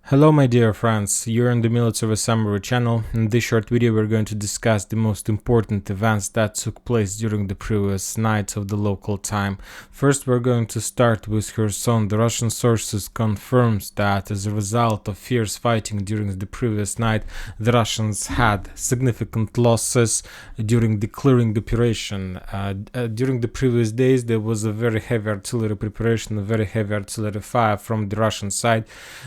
Hello my dear friends, you're on the Military Summary channel. In this short video we're going to discuss the most important events that took place during the previous night of the local time. First we're going to start with Kherson. The Russian sources confirms that as a result of fierce fighting during the previous night, the Russians had significant losses during the clearing operation. During the previous days there was a very heavy artillery preparation, a very heavy artillery fire from the Russian side.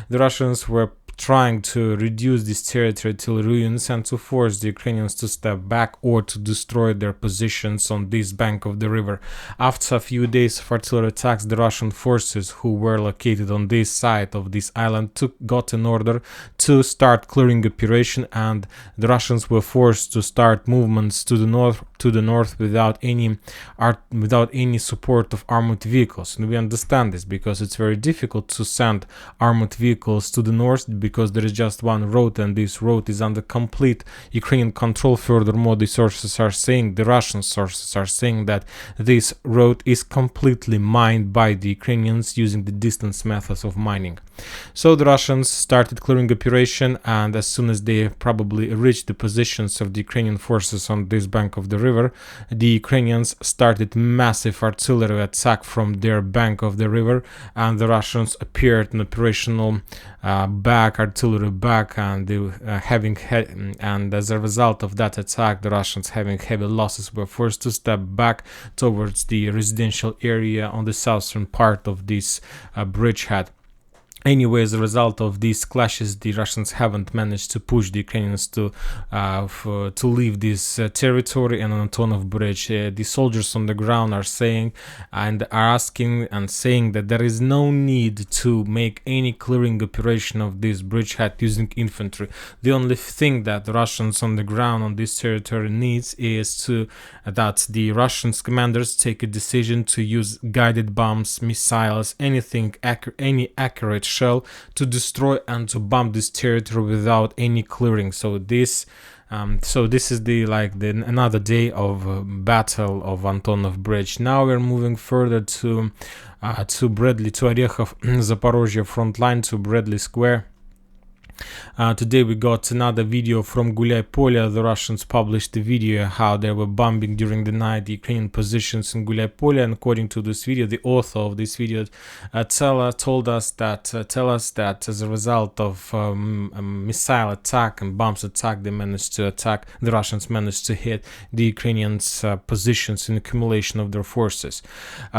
The Russians were trying to reduce this territory till ruins and to force the Ukrainians to step back or to destroy their positions on this bank of the river. After a few days of artillery attacks, the Russian forces who were located on this side of this island got an order to start clearing operation, and the Russians were forced to start movements to the north without any support of armored vehicles. And we understand this because it's very difficult to send armored vehicles to the north because there is just one road, and this road is under complete Ukrainian control. Furthermore, the Russian sources are saying that this road is completely mined by the Ukrainians using the distance methods of mining. So the Russians started clearing operation, and as soon as they probably reached the positions of the Ukrainian forces on this bank of the river, the Ukrainians started massive artillery attack from their bank of the river, and the Russians appeared in operational artillery back, and and as a result of that attack, the Russians, having heavy losses, were forced to step back towards the residential area on the southern part of this bridgehead. Anyway, as a result of these clashes, the Russians haven't managed to push the Ukrainians to leave this territory and Antonov bridge. The soldiers on the ground are saying that there is no need to make any clearing operation of this bridgehead using infantry. The only thing that the Russians on the ground on this territory needs is that the Russian commanders take a decision to use guided bombs, missiles, any accurate shell to destroy and to bomb this territory without any clearing. So this is another day of battle of Antonov bridge. Now we're moving further to Orechov, Zaporizhzhia front line, to Bradley Square. Today we got another video from Gulyai-Polya. The Russians published the video how they were bombing during the night the Ukrainian positions in Gulyai-Polya, and according to this video, the author of this video told us that as a result of a missile attack and bombs attack, the Russians managed to hit the Ukrainians' positions in accumulation of their forces.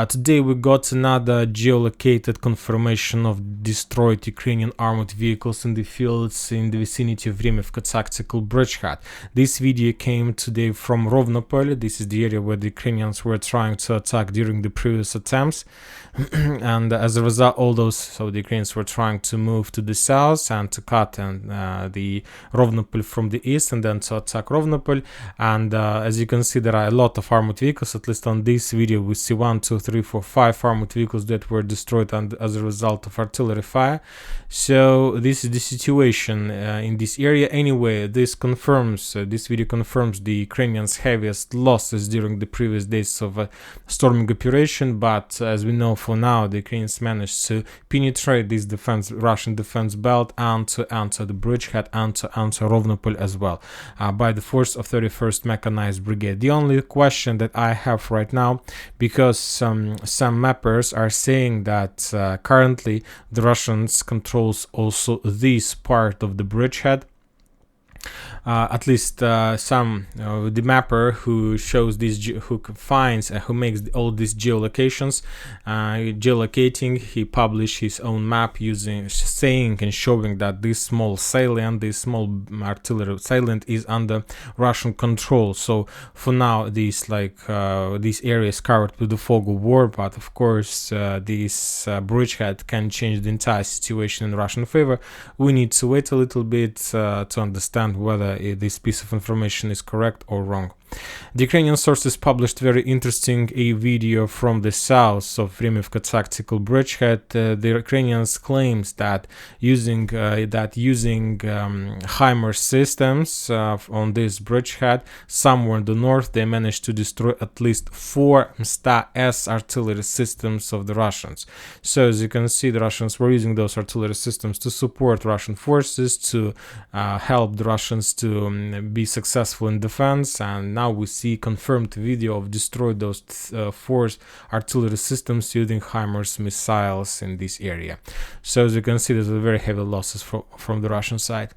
Today we got another geolocated confirmation of destroyed Ukrainian armored vehicles in the fields in the vicinity of Vremivka tactical bridgehead. This video came today from Rovnopol. This is the area where the Ukrainians were trying to attack during the previous attempts. And as a result, the Ukrainians were trying to move to the south and to cut the Rovnopol from the east and then to attack Rovnopol. And as you can see, there are a lot of armored vehicles. At least on this video we see 1, 2, 3, 4, 5 armored vehicles that were destroyed as a result of artillery fire. So this is the situation in this area. Anyway, this video confirms the Ukrainians' heaviest losses during the previous days of a storming operation, but as we know, for now the Ukrainians managed to penetrate this Russian defense belt and to enter the bridgehead and to enter Rovnopol as well by the force of 31st Mechanized Brigade. The only question that I have right now, because some mappers are saying that currently the Russians controls also this part of the bridgehead. At least the mapper who shows this, who finds and who makes all these geolocating, he published his own map saying and showing that this small artillery salient is under Russian control. So for now this area is covered with the fog of war, but of course this bridgehead can change the entire situation in Russian favor. We need to wait a little bit to understand whether this piece of information is correct or wrong. The Ukrainian sources published very interesting video from the south of Remivka tactical bridgehead. The Ukrainians claims that using HIMARS systems on this bridgehead somewhere in the north, they managed to destroy at least 4 Msta-S artillery systems of the Russians. So as you can see, the Russians were using those artillery systems to support Russian forces, to help the Russians to be successful in defense, and now we see confirmed video of destroyed those 4 artillery systems using HIMARS missiles in this area. So as you can see, there's a very heavy losses from the Russian side.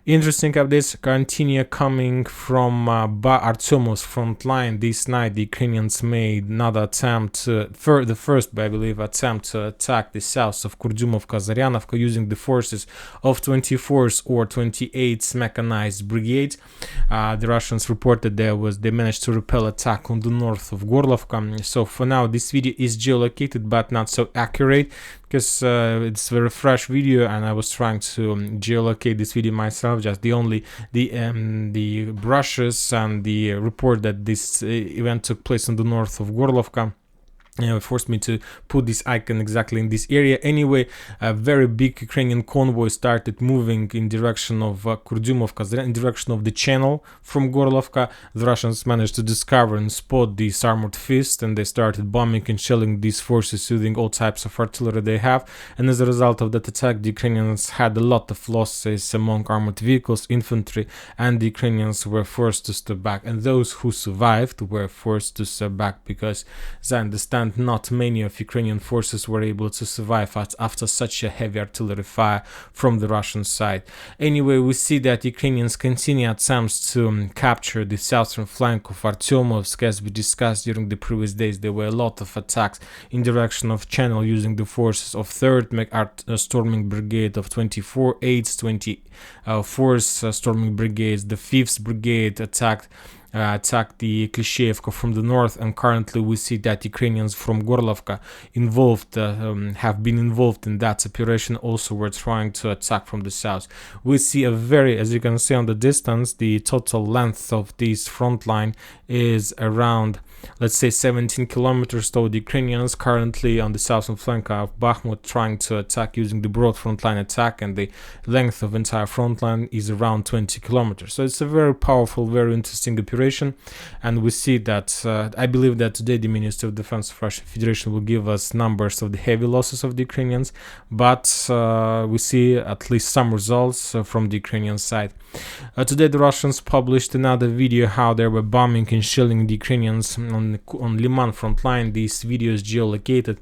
Interesting updates continue coming from Artyomov's front line. This night the Ukrainians made another attempt, the first, I believe, attempt to attack the south of Kurdyumovka-Zaryanovka using the forces of 24th or 28th Mechanized Brigade. The Russians reported they managed to repel attack on the north of Gorlovka. So for now this video is geolocated but not so accurate, because it's a very fresh video and I was trying to geolocate this video myself. Just the brushes and the report that this event took place in the north of Gorlovka forced me to put this icon exactly in this area. Anyway, a very big Ukrainian convoy started moving in direction of Kurdyumovka, in direction of the channel from Gorlovka. The Russians managed to discover and spot this armored fist, and they started bombing and shelling these forces using all types of artillery they have. And as a result of that attack, the Ukrainians had a lot of losses among armored vehicles, infantry, and the Ukrainians were forced to step back. And those who survived were forced to step back because, as I understand, not many of Ukrainian forces were able to survive after such a heavy artillery fire from the Russian side. Anyway, we see that Ukrainians continue attempts to capture the southern flank of Artyomovsk. As we discussed during the previous days, there were a lot of attacks in direction of channel using the forces of 3rd Storming Brigade, of 24th, 8th, 24th Storming Brigades. The 5th Brigade attacked the Klishevka from the north, and currently we see that Ukrainians from Gorlovka have been involved in that operation. Also, we're trying to attack from the south. We see a very, as you can see on the distance, the total length of this front line is around, let's say, 17 kilometers. So the Ukrainians currently on the southern flank of Bakhmut trying to attack using the broad front line attack, and the length of entire front line is around 20 kilometers. So it's a very powerful, very interesting operation. And we see that I believe that today the Ministry of Defense of Russian Federation will give us numbers of the heavy losses of the Ukrainians, but we see at least some results from the Ukrainian side. Today the Russians published another video how they were bombing and shelling the Ukrainians on Liman front line. This video is geolocated.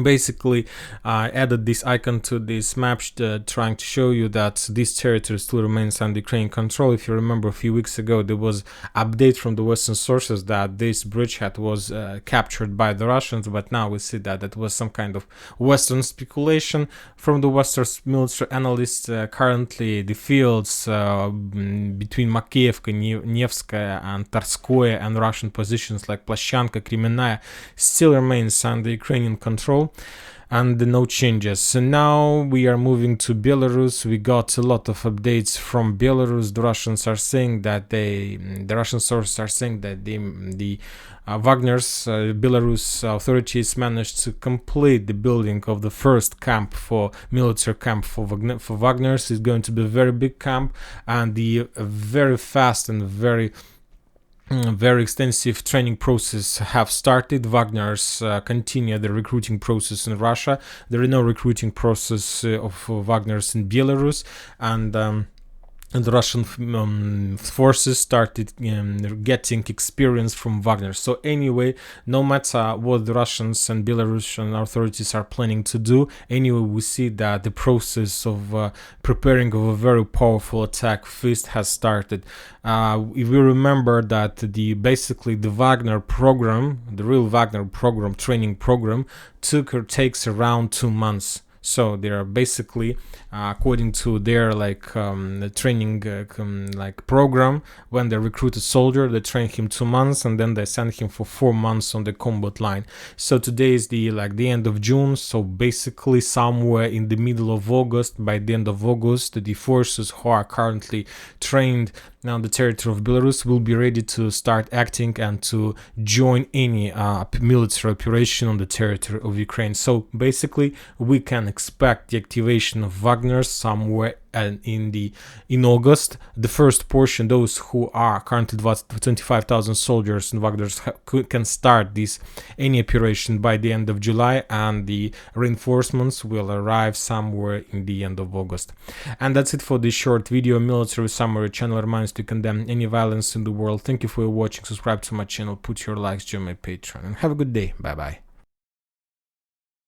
Basically, I added this icon to this map trying to show you that this territory still remains under Ukrainian control. If you remember, a few weeks ago there was update from the Western sources that this bridgehead was captured by the Russians, but now we see that it was some kind of Western speculation from the Western military analysts. Currently, the fields between Makiivka, Nevskaya, and Tarskoye, and Russian positions like Plashanka, Kreminna still remains under Ukrainian control, and no changes. So now we are moving to Belarus. We got a lot of updates from Belarus. The Russians are saying that the Russian sources are saying that the Wagner's Belarus authorities managed to complete the building of the first camp for military camp for Wagner's. It's going to be a very big camp, and the very fast and very extensive training process have started. Wagner's continue the recruiting process in Russia. There is no recruiting process of Wagner's in Belarus, and the Russian forces started getting experience from Wagner. So anyway, no matter what the Russians and Belarusian authorities are planning to do, anyway, we see that the process of preparing of a very powerful attack fist has started. If we remember that basically the Wagner program, the real Wagner program, training program, takes around 2 months. So they are basically according to their training program. When they recruit a soldier, they train him 2 months and then they send him for 4 months on the combat line. So today is the end of June, so basically somewhere in the middle of August, by the end of August, the forces who are currently trained on the territory of Belarus will be ready to start acting and to join any military operation on the territory of Ukraine. So basically we can expect the activation of Wagner somewhere in August. The first portion, those who are currently 25,000 soldiers in Wagner, can start any operation by the end of July, and the reinforcements will arrive somewhere in the end of August. And that's it for this short video. Military Summary channel reminds to condemn any violence in the world. Thank you for watching. Subscribe to my channel, put your likes, join my Patreon, and have a good day. Bye bye.